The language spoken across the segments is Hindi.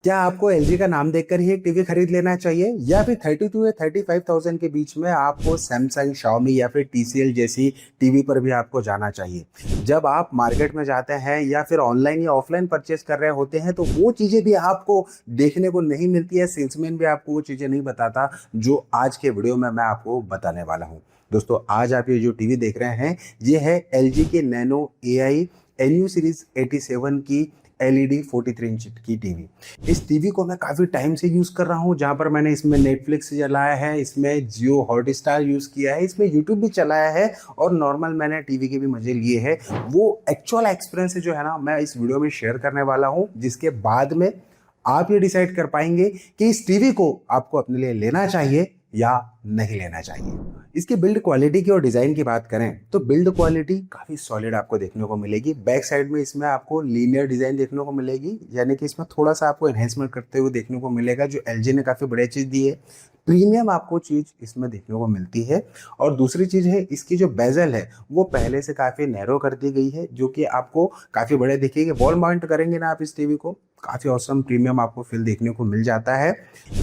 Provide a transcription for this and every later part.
क्या आपको एलजी का नाम देखकर ही एक टीवी खरीद लेना चाहिए या फिर 32 या 35,000 के बीच में आपको सैमसंग, शाओमी या फिर टीसीएल जैसी टीवी पर भी आपको जाना चाहिए? जब आप मार्केट में जाते हैं या फिर ऑनलाइन या ऑफलाइन परचेस कर रहे होते हैं तो वो चीज़ें भी आपको देखने को नहीं मिलती है, सेल्समैन भी आपको वो चीज़ें नहीं बताता जो आज के वीडियो में मैं आपको बताने वाला हूँ। दोस्तों, आज आप ये जो टीवी देख रहे हैं ये है एलजी के नैनो एआई एनयू सीरीज 87 की एलईडी 43 इंच की टीवी। इस टीवी को मैं काफ़ी टाइम से यूज़ कर रहा हूँ, जहाँ पर मैंने इसमें नेटफ्लिक्स चलाया है, इसमें जियो हॉटस्टार यूज़ किया है, इसमें यूट्यूब भी चलाया है और नॉर्मल मैंने टीवी के भी मज़े लिए हैं। वो एक्चुअल एक्सपीरियंस जो है ना, मैं इस वीडियो में शेयर करने वाला हूँ, जिसके बाद में आप ये डिसाइड कर पाएंगे कि इस टीवी को आपको अपने लिए लेना चाहिए या नहीं लेना चाहिए। इसकी बिल्ड क्वालिटी की और डिज़ाइन की बात करें तो बिल्ड क्वालिटी काफ़ी सॉलिड आपको देखने को मिलेगी। बैक साइड में इसमें आपको लीनियर डिज़ाइन देखने को मिलेगी, यानी कि इसमें थोड़ा सा आपको एनहेंसमेंट करते हुए देखने को मिलेगा, जो एलजी ने काफ़ी बढ़िया चीज़ दी है। प्रीमियम आपको चीज़ इसमें देखने को मिलती है। और दूसरी चीज़ है, इसकी जो बेजल है वो पहले से काफ़ी नैरो कर दी गई है, जो कि आपको काफ़ी बढ़िया दिखेगी। वॉल माउंट करेंगे ना आप इस टीवी को, काफ़ी औसम प्रीमियम आपको फील देखने को मिल जाता है।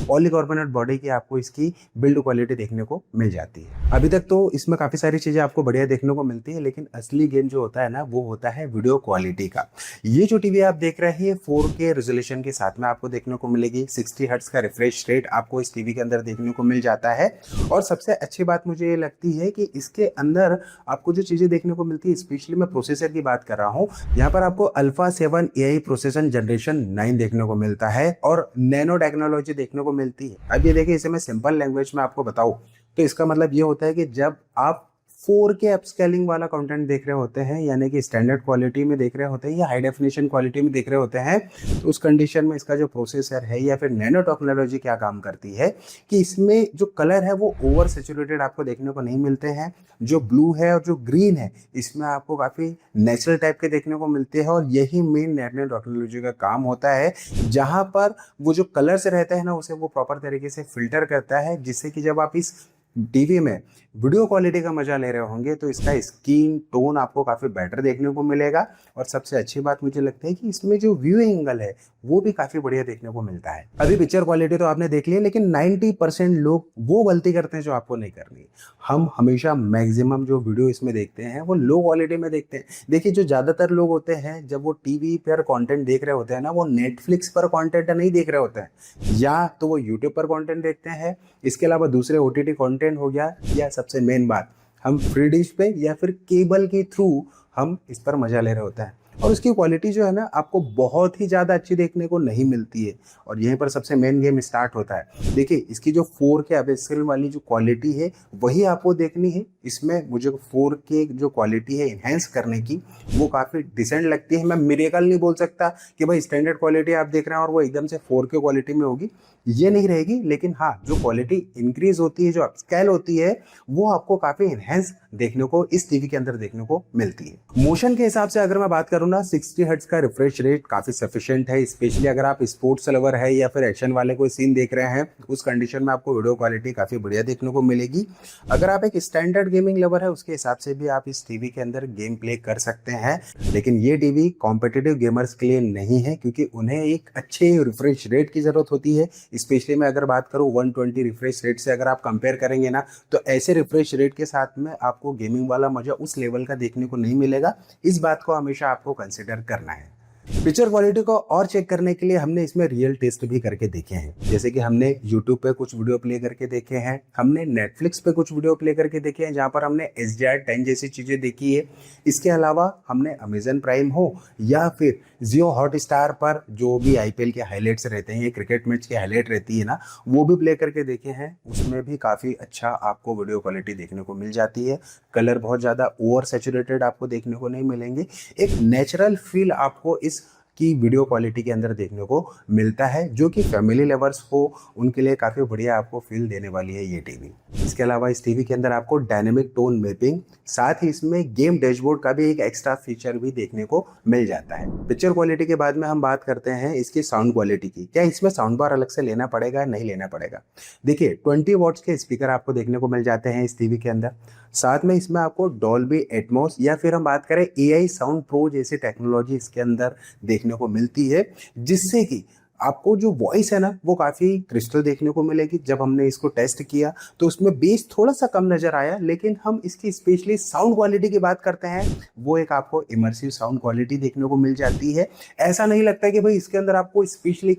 पॉलीकार्बोनेट बॉडी की आपको इसकी बिल्ड क्वालिटी देखने को मिल जाती है। अभी तक तो इसमें काफ़ी सारी चीज़ें आपको बढ़िया देखने को मिलती है, लेकिन असली गेम जो होता है ना वो होता है वीडियो क्वालिटी का। ये जो टीवी आप देख रहे हैं 4K रेजोल्यूशन के साथ में आपको देखने को मिलेगी। 60 हर्ट्ज का रिफ्रेश रेट आपको इस टीवी के अंदर देखने को मिल जाता है। और सबसे अच्छी बात मुझे ये लगती है कि इसके अंदर आपको जो चीज़ें देखने को मिलती है, स्पेशली मैं प्रोसेसर की बात कर रहा हूँ, यहाँ पर आपको अल्फा 7 एआई प्रोसेसर जनरेशन 9 देखने को मिलता है और नैनो टेक्नोलॉजी देखने को मिलती है। अब ये देखिए, इसे मैं सिंपल लैंग्वेज में आपको बताऊं तो इसका मतलब ये होता है कि जब आप 4K अपस्केलिंग वाला कंटेंट देख रहे होते हैं, यानी कि स्टैंडर्ड क्वालिटी में देख रहे होते हैं या हाई डेफिनेशन क्वालिटी में देख रहे होते हैं, तो उस कंडीशन में इसका जो प्रोसेसर है या फिर नैनो टेक्नोलॉजी क्या काम करती है कि इसमें जो कलर है वो ओवर सेचुरेटेड आपको देखने को नहीं मिलते हैं। जो ब्लू है और जो ग्रीन है इसमें आपको काफ़ी नेचुरल टाइप के देखने को मिलते हैं। और यही मेन नैनो टेक्नोलॉजी का काम होता है, जहाँ पर वो जो कलर्स रहते हैं ना उसे वो प्रॉपर तरीके से फिल्टर करता है, जिससे कि जब आप इस टीवी में वीडियो क्वालिटी का मजा ले रहे होंगे तो इसका स्क्रीन टोन आपको काफ़ी बेटर देखने को मिलेगा। और सबसे अच्छी बात मुझे लगता है कि इसमें जो व्यू एंगल है वो भी काफ़ी बढ़िया देखने को मिलता है। अभी पिक्चर क्वालिटी तो आपने देख ली है, लेकिन 90% लोग वो गलती करते हैं जो आपको नहीं करनी। हम हमेशा मैक्सिमम जो वीडियो इसमें देखते हैं वो लो क्वालिटी में देखते हैं। देखिए, जो ज़्यादातर लोग होते हैं जब वो टीवी पर कंटेंट देख रहे होते हैं ना, वो नेटफ्लिक्स पर कंटेंट नहीं देख रहे होते हैं, या तो वो यूट्यूब पर कंटेंट देखते हैं, इसके अलावा दूसरे ओटीटी कंटेंट हो गया, या सबसे मेन बात, हम फ्री डिश पे या फिर केबल के थ्रू हम इस पर मजा ले रहे होते हैं। और उसकी क्वालिटी जो है ना आपको बहुत ही ज़्यादा अच्छी देखने को नहीं मिलती है। और यहीं पर सबसे मेन गेम स्टार्ट होता है। देखिए, इसकी जो 4K अपस्केल वाली जो क्वालिटी है वही आपको देखनी है। इसमें मुझे 4K जो क्वालिटी है इन्हेंस करने की वो काफ़ी डिसेंट लगती है। मैं मिरेकल नहीं बोल सकता कि भाई स्टैंडर्ड क्वालिटी आप देख रहे हैं और वो एकदम से 4K क्वालिटी में होगी, ये नहीं रहेगी। लेकिन हाँ, जो क्वालिटी इंक्रीज होती है, जो अपस्केल होती है, वो आपको काफ़ी इन्हेंस देखने को इस टीवी के अंदर देखने को मिलती है। मोशन के हिसाब से अगर मैं बात करूँ ना, 60 हर्ट्ज का रिफ्रेश रेट काफ़ी सफिशिएंट है। स्पेशली अगर आप स्पोर्ट्स लवर है या फिर एक्शन वाले कोई सीन देख रहे हैं, उस कंडीशन में आपको वीडियो क्वालिटी काफ़ी बढ़िया देखने को मिलेगी। अगर आप एक स्टैंडर्ड गेमिंग लवर है, उसके हिसाब से भी आप इस टीवी के अंदर गेम प्ले कर सकते हैं। लेकिन ये टीवी कॉम्पिटिटिव गेमर्स के लिए नहीं है, क्योंकि उन्हें एक अच्छे रिफ्रेश रेट की ज़रूरत होती है। स्पेशली मैं अगर बात करूँ 120 रिफ्रेश रेट से अगर आप कंपेयर करेंगे ना, तो ऐसे रिफ्रेश रेट के साथ में आपको गेमिंग वाला मजा उस लेवल का देखने को नहीं मिलेगा। इस बात को हमेशा आपको कंसिडर करना है। पिक्चर क्वालिटी को और चेक करने के लिए हमने इसमें रियल टेस्ट भी करके देखे हैं, जैसे कि हमने YouTube पे कुछ वीडियो प्ले करके देखे हैं, हमने Netflix पे कुछ वीडियो प्ले करके देखे हैं जहाँ पर हमने HDR10 जैसी चीज़ें देखी है। इसके अलावा हमने अमेजन प्राइम हो या फिर जियो हॉटस्टार पर जो भी IPL के हाईलाइट्स रहते हैं, ये क्रिकेट मैच की हाईलाइट रहती है ना, वो भी प्ले करके देखे हैं। उसमें भी काफ़ी अच्छा आपको वीडियो क्वालिटी देखने को मिल जाती है। कलर बहुत ज़्यादा ओवर सैचुरेटेड आपको देखने को नहीं मिलेंगे। एक नेचुरल फील आपको इस की वीडियो क्वालिटी के अंदर देखने को मिलता है, जो कि फैमिली लवर्स हो उनके लिए काफ़ी बढ़िया आपको फील देने वाली है ये टीवी। इसके अलावा इस टीवी के अंदर आपको डायनेमिक टोन मैपिंग, साथ ही इसमें गेम डैशबोर्ड का भी एक एक्स्ट्रा फीचर भी देखने को मिल जाता है। पिक्चर क्वालिटी के बाद में हम बात करते हैं इसकी साउंड क्वालिटी की। क्या इसमें साउंड बार अलग से लेना पड़ेगा, नहीं लेना पड़ेगा? देखिए, 20 वॉट्स के स्पीकर आपको देखने को मिल जाते हैं इस टीवी के अंदर। साथ में इसमें आपको डॉल्बी एटमॉस या फिर हम बात करें AI साउंड प्रो जैसी टेक्नोलॉजी इसके अंदर देखने को मिलती है, जिससे कि आपको जो वॉइस है ना वो काफ़ी क्रिस्टल देखने को मिलेगी। जब हमने इसको टेस्ट किया तो उसमें बेस थोड़ा सा कम नज़र आया, लेकिन हम इसकी स्पेशली साउंड क्वालिटी की बात करते हैं, वो एक आपको इमर्सिव साउंड क्वालिटी देखने को मिल जाती है। ऐसा नहीं लगता कि भाई इसके अंदर आपको स्पेशली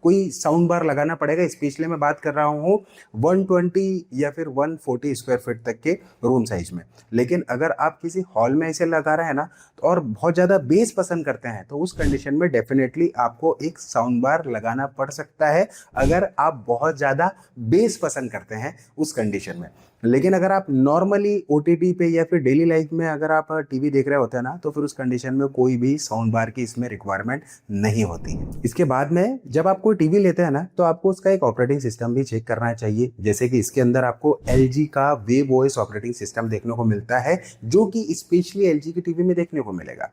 कोई साउंड बार लगाना पड़ेगा। स्पेशली मैं बात कर रहा हूँ 120 या फिर 140 स्क्वायर फीट तक के रूम साइज में। लेकिन अगर आप किसी हॉल में इसे लगा रहे हैं ना तो और बहुत ज़्यादा बेस पसंद करते हैं, तो उस कंडीशन में डेफिनेटली आपको एक साउंड बार लगाना पड़ सकता है, अगर आप बहुत ज़्यादा बेस पसंद करते हैं उस कंडीशन में। लेकिन अगर आप नॉर्मली ओटीटी पे या फिर डेली लाइफ में अगर आप टीवी देख रहे होते हैं ना, तो फिर उस कंडीशन में कोई भी साउंड बार की इसमें रिक्वायरमेंट नहीं होती है। इसके बाद में जब आप कोई टीवी लेते हैं ना, तो आपको उसका एक ऑपरेटिंग सिस्टम भी चेक करना चाहिए। जैसे कि इसके अंदर आपको एलजी का वेव ओएस ऑपरेटिंग सिस्टम देखने को मिलता है, जो कि स्पेशली एलजी की टीवी में देखने को मिलेगा।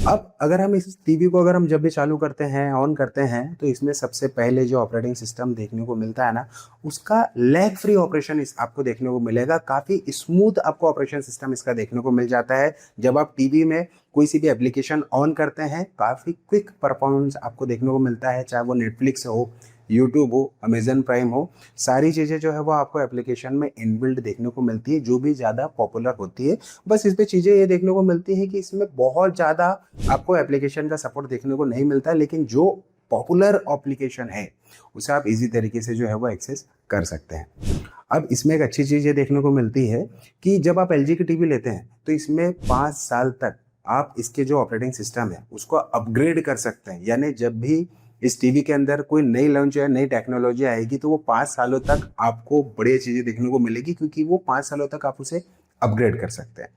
अब अगर हम इस टीवी को अगर हम जब भी चालू करते हैं, ऑन करते हैं, तो इसमें सबसे पहले जो ऑपरेटिंग सिस्टम देखने को मिलता है ना, उसका लैग फ्री ऑपरेशन आपको देखने को मिलेगा। काफ़ी स्मूथ आपको ऑपरेशन सिस्टम इसका देखने को मिल जाता है। जब आप टीवी में कोई सी भी एप्लीकेशन ऑन करते हैं, काफ़ी क्विक परफॉर्मेंस आपको देखने को मिलता है, चाहे वो नेटफ्लिक्स हो, यूट्यूब हो, अमेजन प्राइम हो, सारी चीज़ें जो है वो आपको एप्लीकेशन में इनबिल्ट देखने को मिलती है, जो भी ज़्यादा पॉपुलर होती है। बस इस पे चीज़ें ये देखने को मिलती हैं कि इसमें बहुत ज़्यादा आपको एप्लीकेशन का सपोर्ट देखने को नहीं मिलता, लेकिन जो पॉपुलर एप्लीकेशन है उसे आप इजी तरीके से जो है वो एक्सेस कर सकते हैं। अब इसमें एक अच्छी चीज़ ये देखने को मिलती है कि जब आप एलजी की टीवी लेते हैं तो इसमें 5 साल तक आप इसके जो ऑपरेटिंग सिस्टम है उसको अपग्रेड कर सकते हैं। यानी जब भी इस टीवी के अंदर कोई नई लॉन्च या नई टेक्नोलॉजी आएगी तो वो 5 सालों तक आपको बढ़िया चीज़ें देखने को मिलेगी, क्योंकि वो 5 सालों तक आप उसे अपग्रेड कर सकते हैं।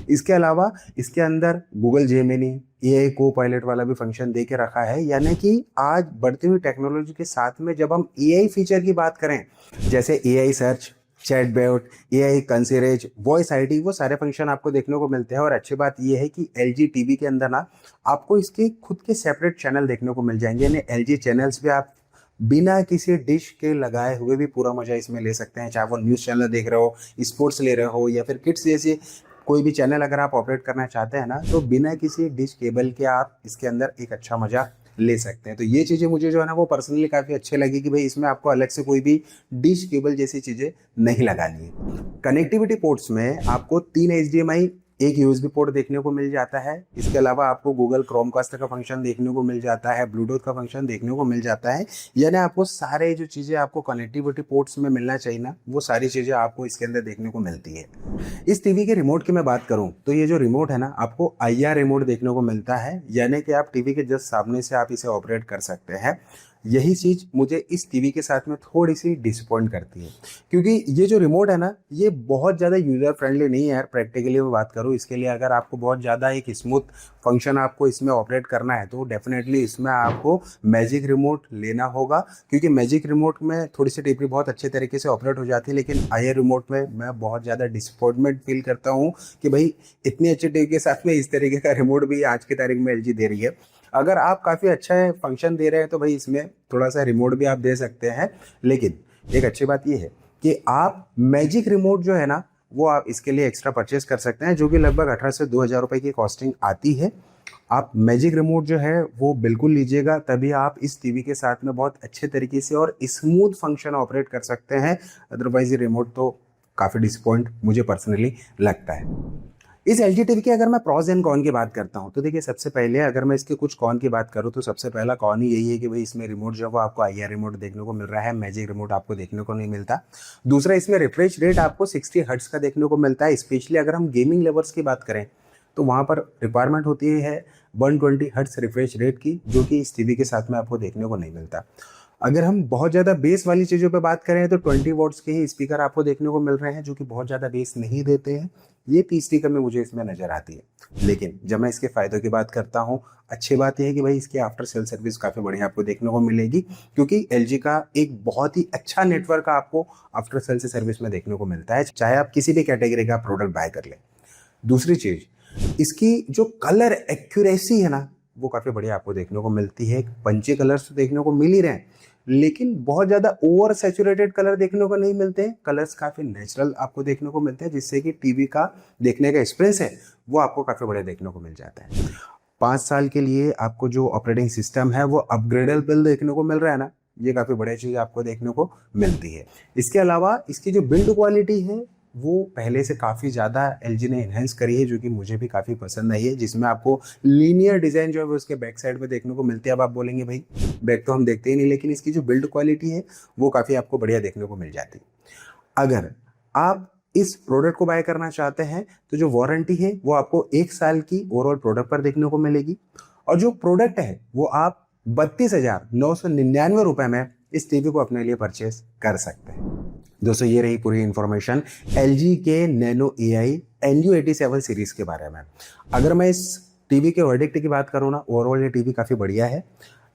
इसके अलावा इसके अंदर गूगल जेमिनी एआई को पायलट वाला भी फंक्शन दे के रखा है। यानी कि आज बढ़ती हुई टेक्नोलॉजी के साथ में जब हम एआई फीचर की बात करें, जैसे AI search, chatbot, AI concierge, voice ID, वो सारे फंक्शन आपको देखने को मिलते हैं। और अच्छी बात ये है कि एलजी टीवी के अंदर ना आपको इसके खुद के सेपरेट चैनल देखने को मिल जाएंगे। यानी एलजी चैनल्स भी आप बिना किसी डिश के लगाए हुए भी पूरा मजा इसमें ले सकते हैं। चाहे वो न्यूज़ चैनल देख रहे हो, स्पोर्ट्स ले रहे हो, या फिर किड्स जैसे कोई भी चैनल अगर आप ऑपरेट करना चाहते हैं ना, तो बिना किसी डिश केबल के आप इसके अंदर एक अच्छा मजा ले सकते हैं। तो ये चीज़ें मुझे जो है ना वो पर्सनली काफ़ी अच्छे लगी कि भाई इसमें आपको अलग से कोई भी डिश केबल जैसी चीज़ें नहीं लगानी है। कनेक्टिविटी पोर्ट्स में आपको 3 HDMI, एक यूएसबी पोर्ट देखने को मिल जाता है। इसके अलावा आपको गूगल क्रोमकास्ट का फंक्शन देखने को मिल जाता है, ब्लूटूथ का फंक्शन देखने को मिल जाता है। यानी आपको सारे जो चीज़ें आपको कनेक्टिविटी पोर्ट्स में मिलना चाहिए ना, वो सारी चीज़ें आपको इसके अंदर देखने को मिलती है। इस टीवी के रिमोट की मैं बात करूं तो ये जो रिमोट है ना, आपको IR रिमोट देखने को मिलता है। यानी कि आप टीवी के जस्ट सामने से आप इसे ऑपरेट कर सकते हैं। यही चीज़ मुझे इस टीवी के साथ में थोड़ी सी डिसअपॉइंट करती है, क्योंकि ये जो रिमोट है ना, ये बहुत ज़्यादा यूज़र फ्रेंडली नहीं है यार। प्रैक्टिकली मैं बात करूँ इसके लिए, अगर आपको बहुत ज़्यादा एक स्मूथ फंक्शन आपको इसमें ऑपरेट करना है तो डेफिनेटली इसमें आपको मैजिक रिमोट लेना होगा, क्योंकि मैजिक रिमोट में थोड़ी सी टीवी बहुत अच्छे तरीके से ऑपरेट हो जाती है। लेकिन IR रिमोट में मैं बहुत ज़्यादा डिसअपॉइंटमेंट फील करता हूँ कि भाई इतनी अच्छी टीवी के साथ में इस तरीके का रिमोट भी आज की तारीख में LG दे रही है। अगर आप काफ़ी अच्छा फंक्शन दे रहे हैं तो भाई इसमें थोड़ा सा रिमोट भी आप दे सकते हैं। लेकिन एक अच्छी बात ये है कि आप मैजिक रिमोट जो है ना, वो आप इसके लिए एक्स्ट्रा परचेस कर सकते हैं, जो कि लगभग 18 से 2000 रुपये की कॉस्टिंग आती है। आप मैजिक रिमोट जो है वो बिल्कुल लीजिएगा, तभी आप इस टीवी के साथ में बहुत अच्छे तरीके से और स्मूथ फंक्शन ऑपरेट कर सकते हैं। अदरवाइज ये रिमोट तो काफ़ी डिसअपॉइंट मुझे पर्सनली लगता है। इस LG टीवी की अगर मैं प्रॉज एंड कॉन की बात करता हूं तो देखिए, सबसे पहले अगर मैं इसके कुछ कॉन की बात करूं तो सबसे पहला कॉन ही यही है कि भाई इसमें रिमोट जो है वो आपको IR रिमोट देखने को मिल रहा है, मैजिक रिमोट आपको देखने को नहीं मिलता। दूसरा, इसमें रिफ्रेश रेट आपको 60 हर्ट्ज का देखने को मिलता है। स्पेशली अगर हम गेमिंग लेवर्स की बात करें तो वहाँ पर रिक्वायरमेंट होती है 120 हर्ट्ज रिफ्रेश रेट की, जो कि इस टीवी के साथ में आपको देखने को नहीं मिलता। अगर हम बहुत ज़्यादा बेस वाली चीज़ों पे बात करें तो 20 वॉट्स के ही स्पीकर आपको देखने को मिल रहे हैं, जो कि बहुत ज़्यादा बेस नहीं देते हैं। ये तीसरी कमी मुझे इसमें नज़र आती है। लेकिन जब मैं इसके फ़ायदों की बात करता हूँ, अच्छी बात यह है कि भाई इसकी आफ्टर सेल सर्विस काफ़ी बढ़िया आपको देखने को मिलेगी, क्योंकि LG का एक बहुत ही अच्छा नेटवर्क आपको आफ्टर सेल से सर्विस में देखने को मिलता है, चाहे आप किसी भी कैटेगरी का प्रोडक्ट बाय कर लें। दूसरी चीज़, इसकी जो कलर एक्यूरेसी है ना, वो काफ़ी बढ़िया आपको देखने को मिलती है। पंचे कलर्स तो देखने को मिल ही रहे हैं, लेकिन बहुत ज़्यादा ओवर सैचुरेटेड कलर देखने को नहीं मिलते हैं। कलर्स काफ़ी नेचुरल आपको देखने को मिलते हैं, जिससे कि टीवी का देखने का एक्सपीरियंस है वो आपको काफ़ी बढ़िया देखने को मिल जाता है। 5 साल के लिए आपको जो ऑपरेटिंग सिस्टम है वो अपग्रेडेबल देखने को मिल रहा है ना, ये काफ़ी बढ़िया चीज़ आपको देखने को मिलती है। इसके अलावा इसकी जो बिल्ड क्वालिटी है वो पहले से काफ़ी ज़्यादा एलजी ने इन्हेंस करी है, जो कि मुझे भी काफ़ी पसंद आई है, जिसमें आपको लीनियर डिज़ाइन जो है वो उसके बैक साइड में देखने को मिलती है। अब आप बोलेंगे भाई बैक तो हम देखते ही नहीं, लेकिन इसकी जो बिल्ड क्वालिटी है वो काफ़ी आपको बढ़िया देखने को मिल जाती है। अगर आप इस प्रोडक्ट को बाय करना चाहते हैं तो जो वारंटी है वो आपको 1 साल की ओवरऑल प्रोडक्ट पर देखने को मिलेगी, और जो प्रोडक्ट है वो आप 32,999 रुपए में इस टीवी को अपने लिए परचेस कर सकते हैं। दोस्तों ये रही पूरी इंफॉर्मेशन LG के नैनो AI NU87 सीरीज के बारे में। अगर मैं इस टीवी के वर्डिक्ट की बात करूँ ना, ओवरऑल ये टीवी काफ़ी बढ़िया है।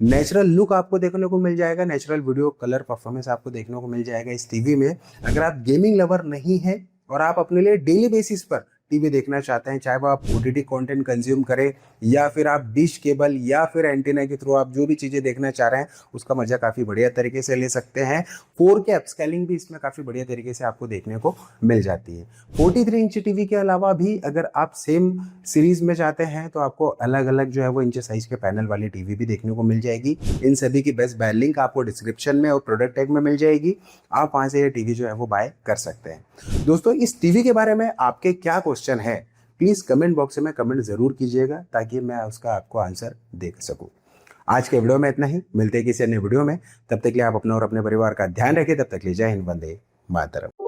नेचुरल लुक आपको देखने को मिल जाएगा, नेचुरल वीडियो कलर परफॉर्मेंस आपको देखने को मिल जाएगा इस टीवी में। अगर आप गेमिंग लवर नहीं है और आप अपने लिए डेली बेसिस पर टीवी देखना चाहते हैं, चाहे वो आप OTT कंटेंट कंज्यूम करें या फिर आप डिश केबल या फिर एंटीना के थ्रू आप जो भी चीज़ें देखना चाह रहे हैं उसका मजा काफ़ी बढ़िया तरीके से ले सकते हैं। 4K अपस्केलिंग भी इसमें काफ़ी बढ़िया तरीके से आपको देखने को मिल जाती है। 43 इंच टीवी के अलावा भी अगर आप सेम सीरीज में चाहते हैं तो आपको अलग अलग जो है वो इंच साइज के पैनल वाली टीवी भी देखने को मिल जाएगी। इन सभी की बेस्ट बाय लिंक आपको डिस्क्रिप्शन में और प्रोडक्ट टैग में मिल जाएगी, आप वहाँ से ये टीवी जो है वो बाय कर सकते हैं। दोस्तों इस टीवी के बारे में आपके क्या क्वेश्चन है, प्लीज़ कमेंट बॉक्स में कमेंट ज़रूर कीजिएगा ताकि मैं उसका आपको आंसर दे सकूं। आज के वीडियो में इतना ही, मिलते हैं किसी अन्य वीडियो में। तब तक के लिए आप अपना और अपने परिवार का ध्यान रखें। तब तक के लिए जय हिंद, वंदे मातरम।